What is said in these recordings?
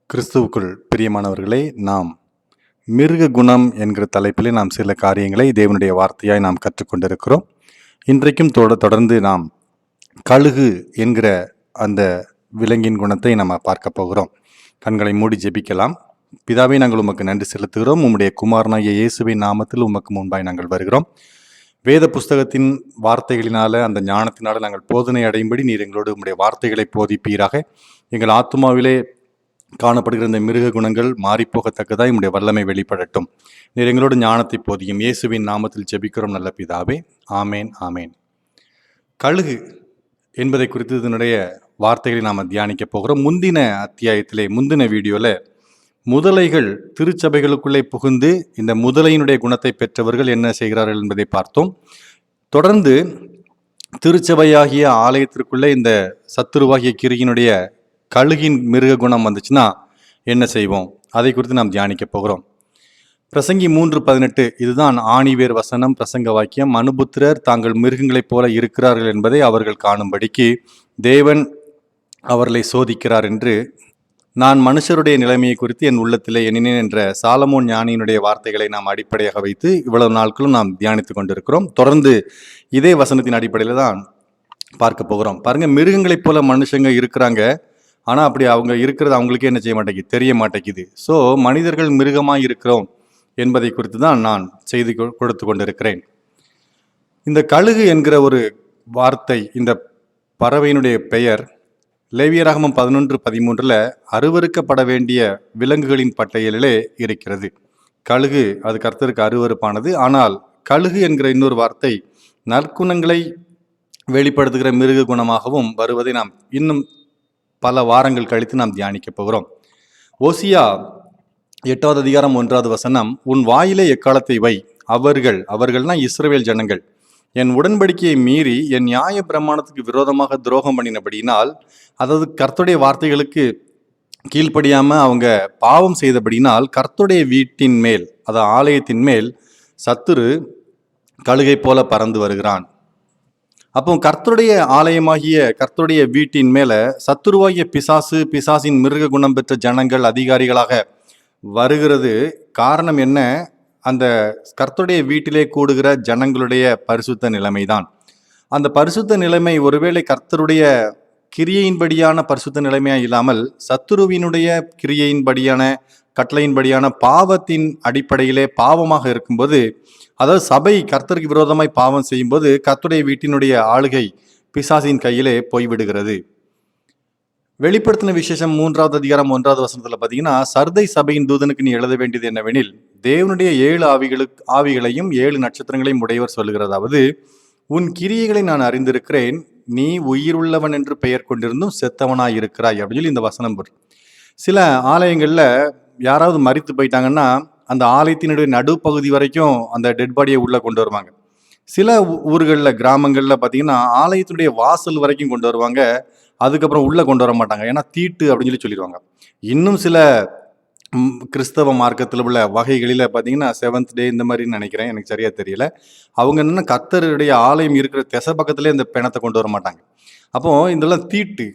கிறிஸ்துவுக்குள் பிரியமானவர்களே, நாம் மிருக குணம் என்கிற தலைப்பிலே நாம் சில காரியங்களை தேவனுடைய வார்த்தையாய் நாம் கற்றுக்கொண்டிருக்கிறோம். இன்றைக்கும் தொடர்ந்து நாம் கழுகு என்கிற அந்த விலங்கின் குணத்தை நம்ம பார்க்க போகிறோம். கண்களை மூடி ஜெபிக்கலாம். பிதாவே, நாங்கள் உமக்கு நன்றி செலுத்துகிறோம். உம்முடைய குமாரனாகிய இயேசுவின் நாமத்தில் உமக்கு முன்பாய் நாங்கள் வருகிறோம். வேத புஸ்தகத்தின் வார்த்தைகளினால, அந்த ஞானத்தினால நாங்கள் போதனை அடையும்படி நீர் எங்களோடு உம்முடைய வார்த்தைகளை போதிப்பீராக. எங்கள் ஆத்துமாவிலே காணப்படுகிற இந்த மிருக குணங்கள் மாறிப்போகத்தக்கதாக என்னுடைய வல்லமை வெளிப்படட்டும். நீர் எங்களோட ஞானத்தை போதியும். இயேசுவின் நாமத்தில் ஜெபிக்கிறோம் நல்ல பிதாவே, ஆமேன் ஆமேன். கழுகு என்பதை குறித்து இதனுடைய வார்த்தைகளை நாம் தியானிக்க போகிறோம். முந்தின வீடியோவில் முதலைகள் திருச்சபைகளுக்குள்ளே புகுந்து இந்த முதலையினுடைய குணத்தை பெற்றவர்கள் என்ன செய்கிறார்கள் என்பதை பார்த்தோம். தொடர்ந்து திருச்சபையாகிய ஆலயத்திற்குள்ளே இந்த சத்துருவாகிய கிரியினுடைய கழுகின் மிருக குணம் வந்துச்சுன்னா என்ன செய்வோம், அதை குறித்து நாம் தியானிக்க போகிறோம். பிரசங்கி 3:18 இதுதான் ஆணிவேர் வசனம், பிரசங்க வாக்கியம். மனுபுத்திரர் தாங்கள் மிருகங்களைப் போல இருக்கிறார்கள் என்பதை அவர்கள் காணும்படிக்கு தேவன் அவர்களை சோதிக்கிறார் என்று நான் மனுஷருடைய நிலைமையை குறித்து என் உள்ளத்திலே எண்ணினேன் என்ற சாலமோன் ஞானியினுடைய வார்த்தைகளை நாம் அடிப்படையாக வைத்து இவ்வளவு நாட்களும் நாம் தியானித்து கொண்டிருக்கிறோம். தொடர்ந்து இதே வசனத்தின் அடிப்படையில் தான் பார்க்க போகிறோம். பாருங்க, மிருகங்களைப் போல மனுஷங்க இருக்கிறாங்க, ஆனால் அப்படி அவங்க இருக்கிறது அவங்களுக்கே என்ன செய்ய மாட்டேங்குது, தெரிய மாட்டேங்குது. ஸோ மனிதர்கள் மிருகமாக இருக்கிறோம் என்பதை குறித்து தான் நான் செய்தி கொடுத்து கொண்டிருக்கிறேன். இந்த கழுகு என்கிற ஒரு வார்த்தை, இந்த பறவையினுடைய பெயர் லேவியராகமம் 11:13 அருவருக்கப்பட வேண்டிய விலங்குகளின் பட்டியலிலே இருக்கிறது. கழுகு அது கர்த்தருக்கு அருவருப்பானது. ஆனால் கழுகு என்கிற இன்னொரு வார்த்தை நற்குணங்களை வெளிப்படுத்துகிற மிருக குணமாகவும் வருவதை நாம் இன்னும் பல வாரங்கள் கழித்து நாம் தியானிக்க போகிறோம். ஓசியா 8வது அதிகாரம் 1வது வசனம், உன் வாயிலே எக்காலத்தை வை, அவர்கள்னா இஸ்ரவேல் ஜனங்கள் என் உடன்படிக்கையை மீறி என் நியாய பிரமாணத்துக்கு விரோதமாக துரோகம் பண்ணினபடினால், அதாவது கர்த்தருடைய வார்த்தைகளுக்கு கீழ்ப்படியாமல் அவங்க பாவம் செய்தபடினால் கர்த்தருடைய வீட்டின் மேல், அதாவது ஆலயத்தின் மேல் சத்துரு கழுகை போல பறந்து வருகிறான். அப்போ கர்த்தருடைய ஆலயமாகிய கர்த்தருடைய வீட்டின் மேல சத்துருவாகிய பிசாசின் மிருக குணம் பெற்ற ஜனங்கள் அதிகாரிகளாக வருகிறது. காரணம் என்ன? அந்த கர்த்தருடைய வீட்டிலே கூடுகிற ஜனங்களுடைய பரிசுத்த நிலைமைதான். அந்த பரிசுத்த நிலைமை ஒருவேளை கர்த்தருடைய கிரியையின்படியான பரிசுத்த நிலைமையா இல்லாமல் சத்துருவினுடைய கிரியையின்படியான கட்டளையின்படியான பாவத்தின் அடிப்படையிலே பாவமாக இருக்கும்போது, அதாவது சபை கர்த்தருக்கு விரோதமாய் பாவம் செய்யும்போது கர்த்தருடைய வீட்டினுடைய ஆளுகை பிசாசின் கையிலே போய்விடுகிறது. வெளிப்படுத்தின விசேஷம் 3வது அதிகாரம் 1வது வசனத்தில் பார்த்தீங்கன்னா, சர்தை சபையின் தூதனுக்கு நீ எழுத வேண்டியது என்னவெனில், தேவனுடைய 7 ஆவிகளையும் 7 நட்சத்திரங்களையும் உடையவர் சொல்லுகிறதாவது, உன் கிரியைகளை நான் அறிந்திருக்கிறேன், நீ உயிருள்ளவன் என்று பெயர் கொண்டிருந்தும் செத்தவனாய் இருக்கிறாய் அப்படின்னு சொல்லி இந்த வசனம் போடு. சில ஆலயங்களில் யாராவது மரித்து போயிட்டாங்கன்னா அந்த ஆலயத்தினுடைய நடுப்பகுதி வரைக்கும் அந்த டெட் பாடியை உள்ளே கொண்டு வருவாங்க. சில ஊர்களில் கிராமங்களில் பார்த்தீங்கன்னா ஆலயத்தினுடைய வாசல் வரைக்கும் கொண்டு வருவாங்க. அதுக்கப்புறம் உள்ளே கொண்டு வர மாட்டாங்க, ஏன்னா தீட்டு அப்படின்னு சொல்லிடுவாங்க. இன்னும் சில கிறிஸ்தவ மார்க்கத்தில் உள்ள வகைகளில் பார்த்தீங்கன்னா 7th டே இந்த மாதிரி நினைக்கிறேன், எனக்கு சரியாக தெரியல. அவங்க என்னென்னா கர்த்தருடைய ஆலயம் இருக்கிற திசை பக்கத்திலே இந்த பிணத்தை கொண்டு வர மாட்டாங்க. அப்போது இதெல்லாம் தீட்டு,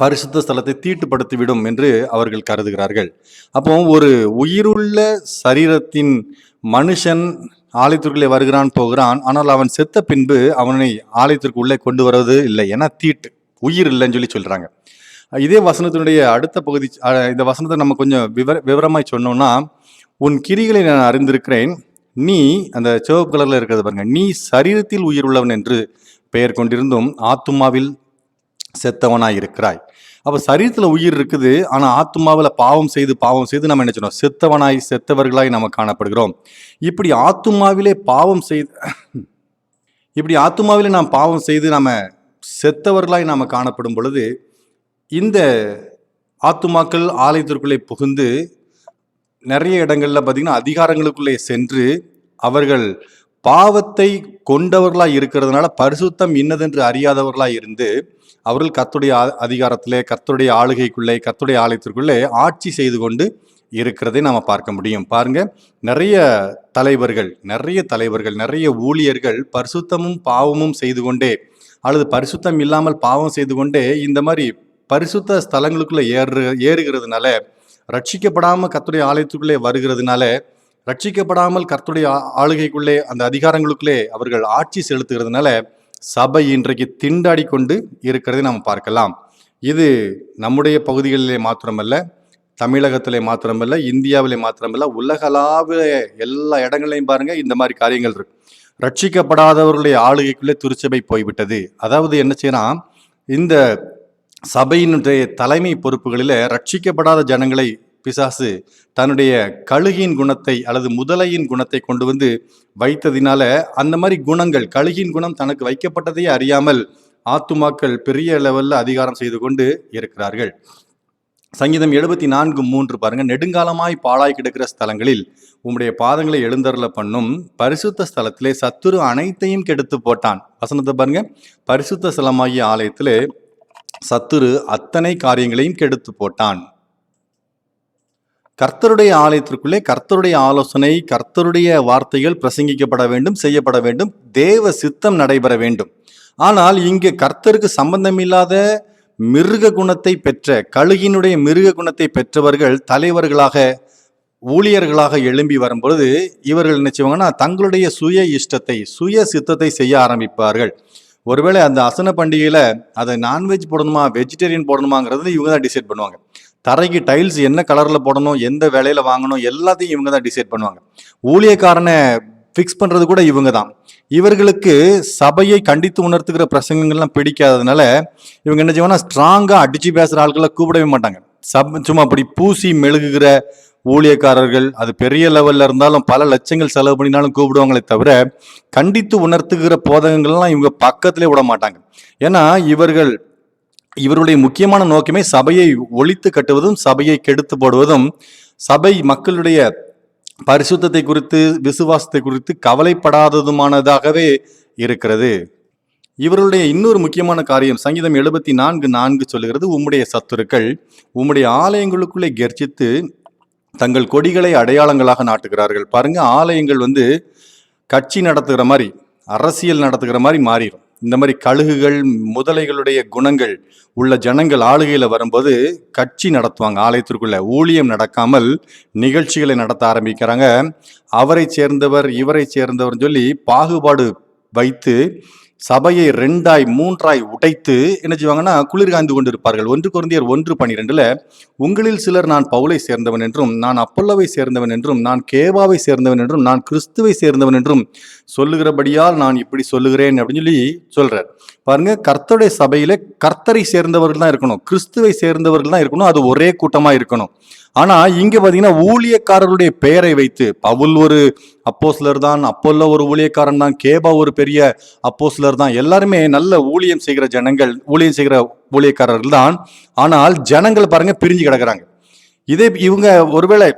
பரிசுத்த ஸ்தலத்தை தீட்டுப்படுத்தி விடும் என்று அவர்கள் கருதுகிறார்கள். அப்போ ஒரு உயிருள்ள சரீரத்தின் மனுஷன் ஆலயத்திற்குள்ளே வருகிறான், போகிறான். ஆனால் அவன் செத்த பின்பு அவனை ஆலயத்திற்கு உள்ளே கொண்டு வருவது இல்லை, ஏன்னா தீட்டு, உயிர் இல்லைன்னு சொல்லி சொல்றாங்க. இதே வசனத்தினுடைய அடுத்த பகுதி, இந்த வசனத்தை நம்ம கொஞ்சம் விவரமாய் சொன்னோம்னா, உன் கிரிகளை நான் அறிந்திருக்கிறேன், நீ அந்த சிவப்பு கலர்ல இருக்கிறது பாருங்க, நீ சரீரத்தில் உயிர் உள்ளவன் என்று பெயர் கொண்டிருந்தும் ஆத்துமாவில் செத்தவனாய் இருக்கிறாய். அப்போ சரீரத்தில் உயிர் இருக்குது, ஆனால் ஆத்துமாவில் பாவம் செய்து நம்ம என்ன சொன்னோம், செத்தவர்களாய் நம்ம காணப்படுகிறோம். இப்படி ஆத்துமாவிலே நாம் பாவம் செய்து நம்ம செத்தவர்களாய் நாம் காணப்படும் பொழுது, இந்த ஆத்துமாக்கள் ஆலயத்திற்குள்ளே புகுந்து நிறைய இடங்கள்ல பார்த்தீங்கன்னா அதிகாரங்களுக்குள்ளே சென்று அவர்கள் பாவத்தை கொண்டவர்களாய் இருக்கிறதுனால பரிசுத்தம் இன்னதென்று அறியாதவர்களாய் இருந்து அவர்கள் கர்த்தருடைய அதிகாரத்திலே, கர்த்தருடைய ஆளுகைக்குள்ளே, கர்த்தருடைய ஆலயத்திற்குள்ளே ஆட்சி செய்து கொண்டு இருக்கிறதை நாம் பார்க்க முடியும். பாருங்க, நிறைய தலைவர்கள், நிறைய ஊழியர்கள் பரிசுத்தமும் பாவமும் செய்து கொண்டே, அல்லது பரிசுத்தம் இல்லாமல் பாவம் செய்து கொண்டே இந்த மாதிரி பரிசுத்த ஸ்தலங்களுக்குள்ள ஏறுகிறதுனால ரட்சிக்கப்படாமல் கர்த்தருடைய ஆலயத்துக்குள்ளே வருகிறதுனால, ரட்சிக்கப்படாமல் கர்த்தருடைய ஆளுகைக்குள்ளே அந்த அதிகாரங்களுக்குள்ளே அவர்கள் ஆட்சி செலுத்துகிறதுனால சபை இன்றைக்கு திண்டாடி கொண்டு இருக்கிறதை நாம் பார்க்கலாம். இது நம்முடைய பகுதிகளிலே மாத்திரமல்ல, தமிழகத்திலே மாத்திரமல்ல, இந்தியாவிலே மாத்திரமல்ல, உலகளாவிய எல்லா இடங்களையும் பாருங்க இந்த மாதிரி காரியங்கள் இருக்கு. ரட்சிக்கப்படாதவர்களுடைய ஆளுகைக்குள்ளே திருச்சபை போய்விட்டது. அதாவது என்ன செய்யலாம், இந்த சபையினுடைய தலைமை பொறுப்புகளில் ரட்சிக்கப்படாத ஜனங்களை பிசாசு தன்னுடைய கழுகின் குணத்தை அல்லது முதலையின் குணத்தை கொண்டு வந்து வைத்ததினால அந்த மாதிரி குணங்கள், கழுகின் குணம் தனக்கு வைக்கப்பட்டதையே அறியாமல் ஆத்துமாக்கள் பெரிய லெவலில் அதிகாரம் செய்து கொண்டு இருக்கிறார்கள். சங்கீதம் 74:3 பாருங்க, நெடுங்காலமாய் பாழாய் கிடக்கிற ஸ்தலங்களில் உம்முடைய பாதங்களை எழுந்தருள பண்ணும், பரிசுத்த ஸ்தலத்திலே சத்துரு அனைத்தையும் கெடுத்து போட்டான். வசனத்தை பாருங்க, பரிசுத்த ஸ்தலமாகிய ஆலயத்திலே சத்துரு அத்தனை காரியங்களையும் கெடுத்து போட்டான். கர்த்தருடைய ஆலயத்திற்குள்ளே கர்த்தருடைய ஆலோசனை, கர்த்தருடைய வார்த்தைகள் பிரசங்கிக்கப்பட வேண்டும், செய்யப்பட வேண்டும், தேவ சித்தம் நடைபெற வேண்டும். ஆனால் இங்கே கர்த்தருக்கு சம்பந்தமில்லாத மிருக குணத்தை பெற்ற, கழுகினுடைய மிருக குணத்தை பெற்றவர்கள் தலைவர்களாக, ஊழியர்களாக எழும்பி வரும்பொழுது இவர்கள் என்ன செய்வாங்கன்னா தங்களுடைய சுய இஷ்டத்தை, சுய சித்தத்தை செய்ய ஆரம்பிப்பார்கள். ஒருவேளை அந்த அசன பண்டிகையில் அதை நான்வெஜ் போடணுமா வெஜிடேரியன் போடணுமாங்கிறது இவங்க தான் டிசைட் பண்ணுவாங்க. தரைக்கு டைல்ஸ் என்ன கலரில் போடணும், எந்த வேலையில் வாங்கணும், எல்லாத்தையும் இவங்க தான் டிசைட் பண்ணுவாங்க. ஊழியக்காரனை ஃபிக்ஸ் பண்ணுறது கூட இவங்க தான். இவர்களுக்கு சபையை கண்டித்து உணர்த்துகிற பிரசங்கங்கள்லாம் பிடிக்காததுனால இவங்க என்ன செய்வாங்கன்னா ஸ்ட்ராங்காக அடித்து பேசுகிற ஆட்களை கூப்பிடவே மாட்டாங்க. சும்மா அப்படி பூசி மெழுகுகிற ஊழியக்காரர்கள், அது பெரிய லெவலில் இருந்தாலும் பல லட்சங்கள் செலவு பண்ணினாலும் கூப்பிடுவாங்களே தவிர கண்டித்து உணர்த்துகிற போதகங்கள்லாம் இவங்க பக்கத்திலே விட மாட்டாங்க. ஏன்னா இவருடைய முக்கியமான நோக்கமே சபையை ஒழித்து கட்டுவதும், சபையை கெடுத்து போடுவதும், சபை மக்களுடைய பரிசுத்தத்தை குறித்து, விசுவாசத்தை குறித்து கவலைப்படாததுமானதாகவே இருக்கிறது. இவருடைய இன்னொரு முக்கியமான காரியம் சங்கீதம் 74:4 சொல்லுகிறது, உம்முடைய சத்துருக்கள் உம்முடைய ஆலயங்களுக்குள்ளே கெர்ச்சித்து தங்கள் கொடிகளை அடையாளங்களாக நாட்டுகிறார்கள். பாருங்க, ஆலயங்கள் கட்சி நடத்துகிற மாதிரி, அரசியல் நடத்துகிற மாதிரி மாறிடும். இந்த மாதிரி கழுகுகள், முதலைகளுடைய குணங்கள் உள்ள ஜனங்கள் ஆளுகையில் வரும்போது கட்சி நடத்துவாங்க. ஆலயத்திற்குள்ள ஊழியம் நடக்காமல் நிகழ்ச்சிகளை நடத்த ஆரம்பிக்கிறாங்க. அவரை சேர்ந்தவர், இவரை சேர்ந்தவர்னு சொல்லி பாகுபாடு வைத்து சபையை 2ஆய் 3ஆய் உடைத்து என்ன செய்வாங்கன்னா குளிர் காய்ந்து கொண்டு இருப்பார்கள். 1 கொரிந்தியர் 1:12 உங்களில் சிலர் நான் பவுலை சேர்ந்தவன் என்றும், நான் அப்பல்லோவை சேர்ந்தவன் என்றும், நான் கேபாவை சேர்ந்தவன் என்றும், நான் கிறிஸ்துவை சேர்ந்தவன் என்றும் சொல்லுகிறபடியால் நான் இப்படி சொல்லுகிறேன் அப்படின்னு சொல்லி சொல்றார். பாருங்க, கர்த்தருடைய சபையில கர்த்தரை சேர்ந்தவர்கள் தான் இருக்கணும், கிறிஸ்துவை சேர்ந்தவர்கள் தான் இருக்கணும், அது ஒரே கூட்டமா இருக்கணும். ஆனா இங்க பாத்தீங்கன்னா ஊழியக்காரர்களுடைய பெயரை வைத்து, பவுல் ஒரு அப்போஸ்தலர் தான், அப்போல்லோ ஒரு ஊழியக்காரன் தான், கேபா ஒரு பெரிய அப்போஸ்தலர் தான், எல்லாருமே நல்ல ஊழியம் செய்கிற ஜனங்கள், ஊழியம் செய்கிற ஊழியக்காரர்கள் தான். ஆனால் ஜனங்கள் பாருங்க பிரிஞ்சு கிடக்குறாங்க. இதே இவங்க ஒருவேளை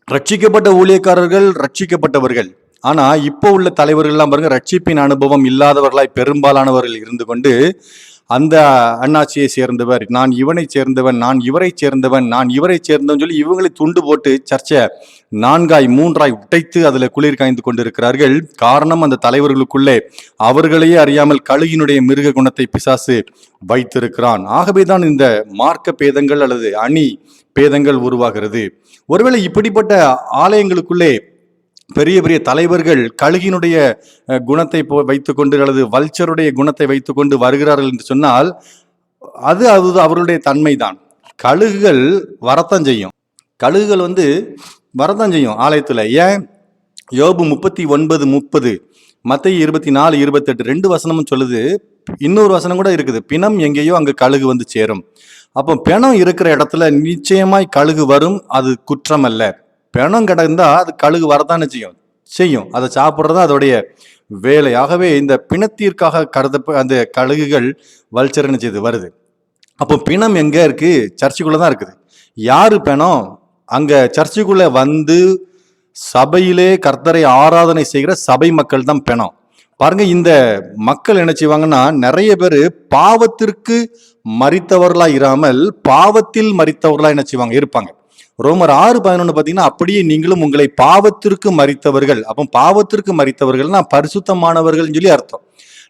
ரட்சிக்கப்பட்ட ஊழியக்காரர்கள், ரட்சிக்கப்பட்டவர்கள். ஆனா இப்போ உள்ள தலைவர்கள்லாம் பாருங்க ரட்சிப்பின் அனுபவம் இல்லாதவர்களாய் பெரும்பாலானவர்கள் இருந்து கொண்டு அந்த அண்ணாச்சியை சேர்ந்தவர், நான் இவனை சேர்ந்தவன், நான் இவரை சேர்ந்தவன், நான் இவரை சேர்ந்தவன் சொல்லி இவங்களை துண்டு போட்டு சர்ச்சை 4ஆய் 3ஆய் உடைத்து அதில் குளிர் காய்ந்து கொண்டிருக்கிறார்கள். காரணம், அந்த தலைவர்களுக்குள்ளே அவர்களையே அறியாமல் கழுகினுடைய மிருக குணத்தை பிசாசு வைத்திருக்கிறான். ஆகவேதான் இந்த மார்க்க பேதங்கள் அல்லது அணி பேதங்கள் உருவாகிறது. ஒருவேளை இப்படிப்பட்ட ஆலயங்களுக்குள்ளே பெரிய பெரிய தலைவர்கள் கழுகினுடைய குணத்தை வைத்துக்கொண்டு அல்லது வல்ச்சருடைய குணத்தை வைத்துக்கொண்டு வருகிறார்கள் என்று சொன்னால் அது அவர்களுடைய தன்மைதான். கழுகுகள் வரத்தான் செய்யும், கழுகுகள் வரத்தான் செய்யும் ஆலயத்தில். ஏன்? யோபு 39:30, மத்தேயு 24:28 2 வசனமும் சொல்லுது. இன்னொரு வசனம் கூட இருக்குது, பிணம் எங்கேயோ அங்கே கழுகு சேரும். அப்போ பிணம் இருக்கிற இடத்துல நிச்சயமாய் கழுகு வரும், அது குற்றம் அல்ல. பிணம் கிடந்தா அது கழுகு வரதானே செய்யும், அதை சாப்பிட்றதா அதோடைய வேலை. ஆகவே இந்த பிணத்திற்காக அந்த கழுகுகள் வல்ச்சர் என்ன செய்து வருது. அப்போ பிணம் எங்க இருக்கு? சர்ச்சுக்குள்ள தான் இருக்குது. யாரு பிணம்? அங்க சர்ச்சுக்குள்ள சபையிலே கர்த்தரை ஆராதனை செய்கிற சபை மக்கள் தான் பிணம். பாருங்க, இந்த மக்கள் என்ன செய்வாங்கன்னா நிறைய பேர் பாவத்திற்கு மரித்தவர்களா இராமல் பாவத்தில் மரித்தவர்களா என்ன செய்வாங்க இருப்பாங்க. ரோமர் 6:11 பார்த்தீங்கன்னா, அப்படியே நீங்களும் உங்களை பாவத்திற்கு மரித்தவர்கள். அப்போ பாவத்திற்கு மரித்தவர்கள்னா பரிசுத்தமானவர்கள் சொல்லி அர்த்தம்.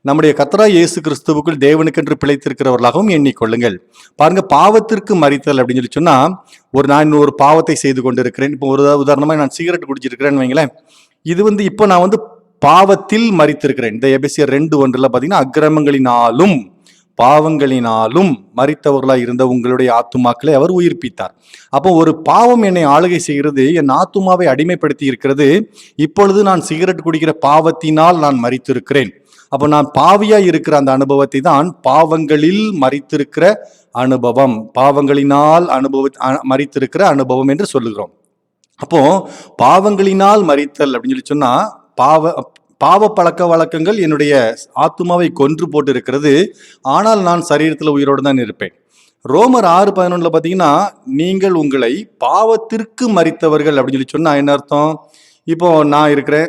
நம்முடைய கர்த்தராகிய இயேசு கிறிஸ்துவுக்குள் தேவனுக்கென்று பிழைத்திருக்கிறவர்களாகவும் எண்ணிக்கொள்ளுங்கள். பாருங்க, பாவத்திற்கு மரித்தல் அப்படின்னு சொன்னா, நான் ஒரு பாவத்தை செய்து கொண்டிருக்கிறேன். இப்போ ஒரு உதாரணமா நான் சிகரெட் குடிச்சிருக்கிறேன்னு வைங்களேன். இது இப்போ நான் பாவத்தில் மரித்திருக்கிறேன். இந்த எபேசியர் 2:1 பாத்தீங்கன்னா, அக்கிரமங்களினாலும் பாவங்களினாலும் மரித்தவர்களாய் இருந்த உங்களுடைய ஆத்துமாக்களை அவர் உயிர்ப்பித்தார். அப்போ ஒரு பாவம் என்னை ஆளுகை செய்கிறது, என் ஆத்துமாவை அடிமைப்படுத்தி இருக்கிறது. இப்பொழுது நான் சிகரெட் குடிக்கிற பாவத்தினால் நான் மரித்திருக்கிறேன். அப்போ நான் பாவியா இருக்கிற அந்த அனுபவத்தை தான் பாவங்களில் மரித்திருக்கிற அனுபவம், பாவங்களினால் மரித்திருக்கிற அனுபவம் என்று சொல்லுகிறோம். அப்போ பாவங்களினால் மரித்தல் அப்படின்னு சொன்னா, பாவ பழக்க வழக்கங்கள் என்னுடைய ஆத்துமாவை கொன்று போட்டு இருக்கிறது. ஆனால் நான் சரீரத்தில் உயிரோடு தான் இருப்பேன். ரோமர் 6:11 பார்த்தீங்கன்னா, நீங்கள் உங்களை பாவத்திற்கு மரித்தவர்கள் அப்படின்னு சொன்னா என்ன அர்த்தம்? இப்போ நான் இருக்கிறேன்,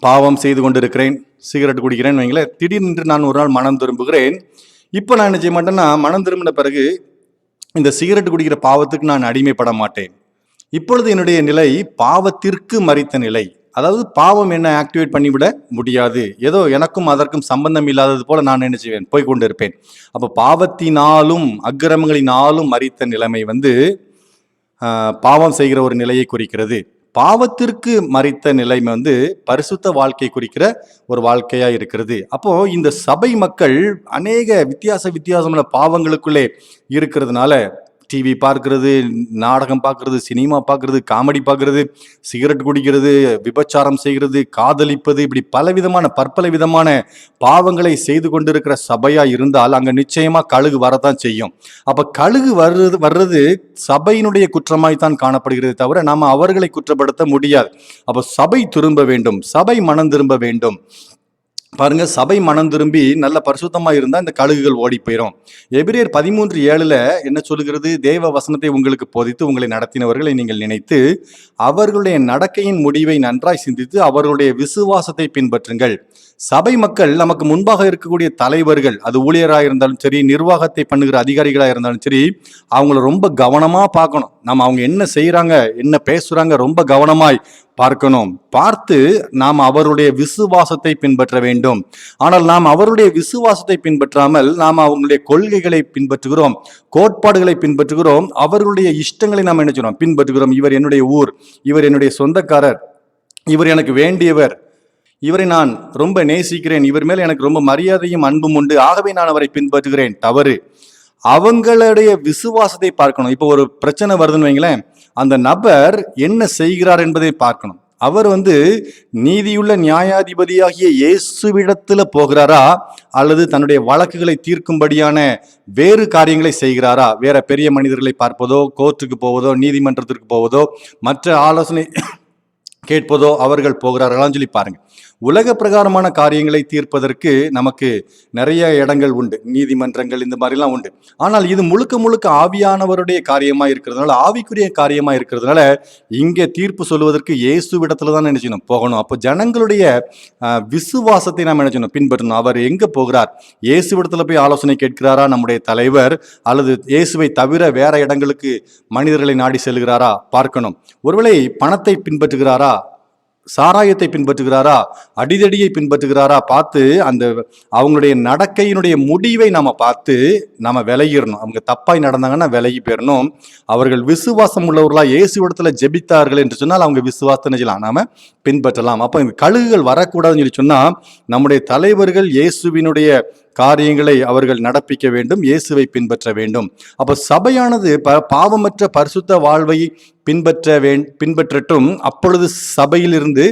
பாவம் செய்து கொண்டு இருக்கிறேன், சிகரெட் குடிக்கிறேன்னு வைங்களேன். திடீர்னு நான் ஒரு நாள் மனம் திரும்புகிறேன். இப்போ நான் என்ன செய்ய மாட்டேன்னா, மனம் திரும்பின பிறகு இந்த சிகரெட் குடிக்கிற பாவத்துக்கு நான் அடிமைப்பட மாட்டேன். இப்பொழுது என்னுடைய நிலை பாவத்திற்கு மரித்த நிலை. அதாவது பாவம் என்ன ஆக்டிவேட் பண்ணிவிட முடியாது. ஏதோ எனக்கும் அதற்கும் சம்பந்தம் இல்லாதது போல நான் என்ன செய்வேன், போய்கொண்டு இருப்பேன். அப்போ பாவத்தினாலும் அக்கிரமங்களினாலும் மரித்த நிலைமை பாவம் செய்கிற ஒரு நிலையை குறிக்கிறது. பாவத்திற்கு மரித்த நிலைமை பரிசுத்த வாழ்க்கை குறிக்கிற ஒரு வாழ்க்கையா இருக்கிறது. அப்போ இந்த சபை மக்கள் அநேக வித்தியாசமான பாவங்களுக்குள்ளே இருக்கிறதுனால, டிவி பார்க்கறது, நாடகம் பார்க்கறது, சினிமா பார்க்கறது, காமெடி பார்க்கறது, சிகரெட் குடிக்கிறது, விபச்சாரம் செய்கிறது, காதலிப்பது, இப்படி பற்பல விதமான பாவங்களை செய்து கொண்டிருக்கிற சபையா இருந்தால் அங்க நிச்சயமா கழுகு வரத்தான் செய்யும். அப்ப கழுகு வர்றது சபையினுடைய குற்றமாய்த்தான் காணப்படுகிறது தவிர நாம அவர்களை குற்றப்படுத்த முடியாது. அப்ப சபை திரும்ப வேண்டும், சபை மனம் திரும்ப வேண்டும். பாருங்க, சபை மனம் திரும்பி நல்ல பரிசுத்தமா இருந்தா இந்த கழுகுகள் ஓடி போயிடும். எபிரேயர் 13:7 என்ன சொல்லுகிறது? தேவ வசனத்தை உங்களுக்கு போதித்து உங்களை நடத்தினவர்களை நீங்கள் நினைத்து அவர்களுடைய நடக்கையின் முடிவை நன்றாய் சிந்தித்து அவர்களுடைய விசுவாசத்தை பின்பற்றுங்கள். சபை மக்கள் நமக்கு முன்பாக இருக்கக்கூடிய தலைவர்கள், அது ஊழியராக இருந்தாலும் சரி, நிர்வாகத்தை பண்ணுகிற அதிகாரிகளாக இருந்தாலும் சரி, அவங்கள ரொம்ப கவனமா பார்க்கணும். நம்ம அவங்க என்ன செய்யறாங்க, என்ன பேசுறாங்க, ரொம்ப கவனமாய் பார்க்கணும். பார்த்து நாம் அவருடைய விசுவாசத்தை பின்பற்ற வேண்டும். ஆனால் நாம் அவருடைய விசுவாசத்தை பின்பற்றாமல் நாம் அவங்களுடைய கொள்கைகளை பின்பற்றுகிறோம், கோட்பாடுகளை பின்பற்றுகிறோம், அவர்களுடைய இஷ்டங்களை நாம் என்ன செய்யறோம், பின்பற்றுகிறோம். இவர் என்னுடைய ஊர், இவர் என்னுடைய சொந்தக்காரர், இவர் எனக்கு வேண்டியவர், இவரை நான் ரொம்ப நேசிக்கிறேன், இவர் மேல எனக்கு ரொம்ப மரியாதையும் அன்பும் உண்டு, ஆகவே நான் அவரை பின்பற்றுகிறேன். தவறு. அவங்களுடைய விசுவாசத்தை பார்க்கணும். இப்போ ஒரு பிரச்சனை வருதுன்னு வைங்களேன், அந்த நபர் என்ன செய்கிறார் என்பதை பார்க்கணும். அவர் நீதியுள்ள நியாயாதிபதியாகிய இயேசுவிடத்துல போகிறாரா, அல்லது தன்னுடைய வழக்குகளை தீர்க்கும்படியான வேறு காரியங்களை செய்கிறாரா? வேற பெரிய மனிதர்களை பார்ப்பதோ, கோர்ட்டுக்கு போவதோ, நீதிமன்றத்திற்கு போவதோ, மற்ற ஆலோசனை கேட்பதோ அவர்கள் போகிறார்களான்னு சொல்லி பாருங்க. உலக பிரகாரமான காரியங்களை தீர்ப்பதற்கு நமக்கு நிறைய இடங்கள் உண்டு, நீதிமன்றங்கள் இந்த மாதிரிலாம் உண்டு. ஆனால் இது முழுக்க ஆவியானவருடைய காரியமா இருக்கிறதுனால, ஆவிக்குரிய காரியமா இருக்கிறதுனால இங்கே தீர்ப்பு சொல்வதற்கு இயேசுவிடத்துல தான் நினைச்சணும் போகணும். அப்போ ஜனங்களுடைய விசுவாசத்தை நாம் நினைச்சணும் பின்பற்றணும். அவர் எங்க போகிறார், இயேசுவிடத்துல போய் ஆலோசனை கேட்கிறாரா நம்முடைய தலைவர், அல்லது இயேசுவை தவிர வேற இடங்களுக்கு மனிதர்களை நாடி செல்கிறாரா பார்க்கணும். ஒருவேளை பணத்தை பின்பற்றுகிறாரா, சாராயத்தை பின்பற்றுகிறாரா, அடிதடியை பின்பற்றுகிறாரா பார்த்து அந்த அவங்களுடைய நடக்கையினுடைய முடிவை நாம பார்த்து நாம விலகிடணும். அவங்க தப்பாய் நடந்தாங்கன்னா விலகி போயிடணும். அவர்கள் விசுவாசம் உள்ளவர்களா இயேசுவிடத்துல ஜெபித்தார்கள் என்று சொன்னால் அவங்க விசுவாசத்தை செய்யலாம், நாம பின்பற்றலாம். அப்ப இந்த கழுகுகள் வரக்கூடாதுன்னு சொல்லி சொன்னா நம்முடைய தலைவர்கள் இயேசுவினுடைய காரியங்களை அவர்கள் நடப்பிக்க வேண்டும், இயேசுவை பின்பற்ற வேண்டும். அப்ப சபையானது பாவமற்ற பரிசுத்த வாழ்வை பின்பற்றட்டும். அப்பொழுது சபையிலிருந்து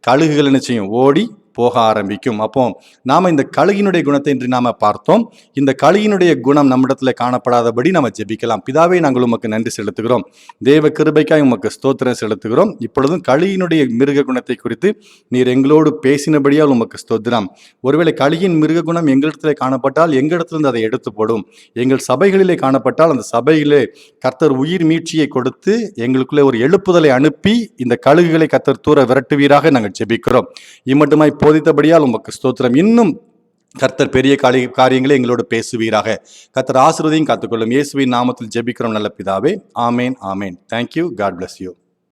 கழுகுகள் என்ன செய்யும், ஓடி போக ஆரம்பிக்கும். அப்போ நாம இந்த கழுகினுடைய குணத்தை இன்று நாம பார்த்தோம். இந்த கழுகினுடைய குணம் நம்மிடத்துல காணப்படாதபடி நாம ஜெபிக்கலாம். பிதாவே, நாங்கள் உமக்கு நன்றி செலுத்துகிறோம். தேவ கிருபைக்காய் உமக்கு ஸ்தோத்திரம் செலுத்துகிறோம். இப்பொழுதும் கழுகினுடைய மிருக குணத்தை குறித்து நீர் எங்களோடு பேசினபடியால் உமக்கு ஸ்தோத்திரம். ஒருவேளை கழுகின் மிருக குணம் எங்களிடத்துல காணப்பட்டால் எங்களிடத்திலிருந்து அதை எடுத்து போடும். எங்கள் சபைகளிலே காணப்பட்டால் அந்த சபையிலே கர்த்தர் உயிர் மீட்சியை கொடுத்து எங்களுக்குள்ளே ஒரு எழுப்புதலை அனுப்பி இந்த கழுகுகளை கர்த்தர் தூர விரட்டுவீராக நாங்கள் ஜெபிக்கிறோம். இம்மட்டுமாய் போதித்தபடியால் உமக்கு ஸ்தோத்திரம். இன்னும் கர்த்தர் பெரிய காரியங்களை எங்களோடு பேசுவீராக. கர்த்தர் ஆசீர்வதியும் காத்துக்கொள்ளும். இயேசுவின் நாமத்தில் ஜெபிக்கிறோம் நல்ல பிதாவே. ஆமேன், ஆமேன். தேங்க்யூ. God bless you.